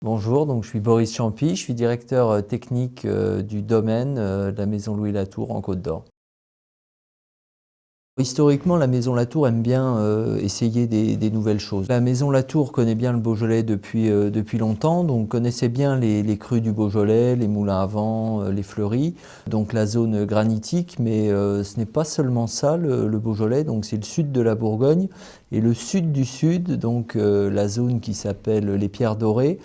Bonjour, donc je suis Boris Champy, je suis directeur technique du domaine de la Maison Louis Latour en Côte d'Or. Historiquement, la Maison Latour aime bien essayer des nouvelles choses. La Maison Latour connaît bien le Beaujolais depuis longtemps, donc connaissait bien les crus du Beaujolais, les moulins à vent, les fleuris, donc la zone granitique, mais ce n'est pas seulement ça le Beaujolais, donc c'est le sud de la Bourgogne et le sud du sud, donc la zone qui s'appelle les Pierres Dorées.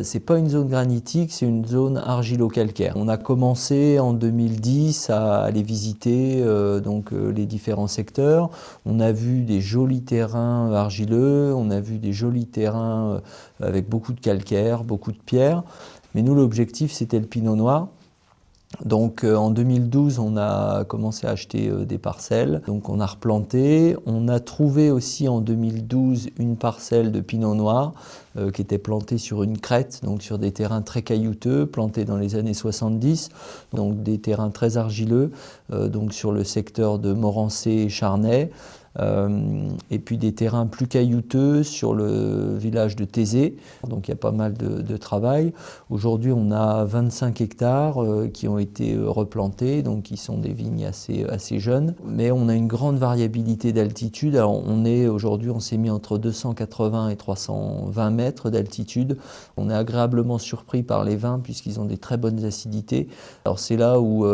C'est pas une zone granitique, c'est une zone argilo-calcaire. On a commencé en 2010 à aller visiter les différents secteurs. On a vu des jolis terrains argileux, on a vu des jolis terrains avec beaucoup de calcaire, beaucoup de pierres. Mais nous, l'objectif, c'était le pinot noir. Donc en 2012, on a commencé à acheter des parcelles, donc on a replanté. On a trouvé aussi en 2012 une parcelle de pinot noir qui était plantée sur une crête, donc sur des terrains très caillouteux, plantés dans les années 70, donc des terrains très argileux, donc sur le secteur de Morancé et Charnay. Et puis des terrains plus caillouteux sur le village de Thésée, donc il y a pas mal de travail. Aujourd'hui, on a 25 hectares qui ont été replantés, donc qui sont des vignes assez jeunes. Mais on a une grande variabilité d'altitude. Alors aujourd'hui, on s'est mis entre 280 et 320 mètres d'altitude. On est agréablement surpris par les vins puisqu'ils ont des très bonnes acidités. Alors c'est là où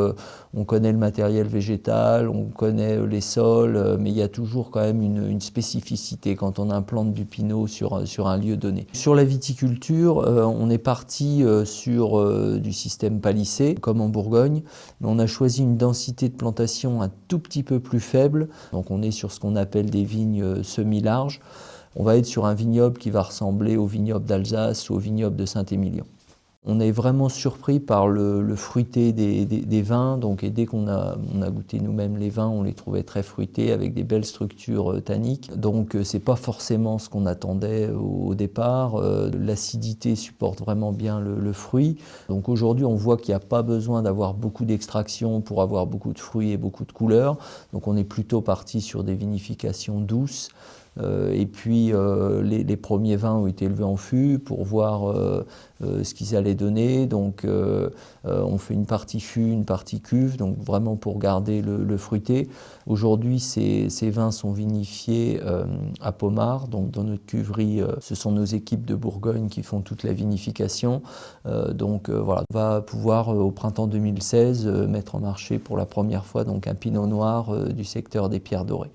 on connaît le matériel végétal, on connaît les sols, mais il y a toujours quand même une spécificité quand on implante du pinot sur un lieu donné. Sur la viticulture, on est parti sur du système palissé, comme en Bourgogne, mais on a choisi une densité de plantation un tout petit peu plus faible. Donc on est sur ce qu'on appelle des vignes semi-larges. On va être sur un vignoble qui va ressembler au vignoble d'Alsace ou au vignoble de Saint-Émilion. On est vraiment surpris par le fruité des vins, et dès qu'on a goûté nous-mêmes les vins, on les trouvait très fruités avec des belles structures tanniques. Donc c'est pas forcément ce qu'on attendait au départ. L'acidité supporte vraiment bien le fruit. Donc aujourd'hui, on voit qu'il n'y a pas besoin d'avoir beaucoup d'extraction pour avoir beaucoup de fruits et beaucoup de couleurs. Donc on est plutôt parti sur des vinifications douces. Et puis les premiers vins ont été élevés en fût pour voir ce qu'ils allaient donner. Donc on fait une partie fût, une partie cuve, donc vraiment pour garder le fruité. Aujourd'hui, ces vins sont vinifiés à Pommard, donc dans notre cuverie, ce sont nos équipes de Bourgogne qui font toute la vinification. Voilà, on va pouvoir au printemps 2016 mettre en marché pour la première fois donc un pinot noir du secteur des Pierres Dorées.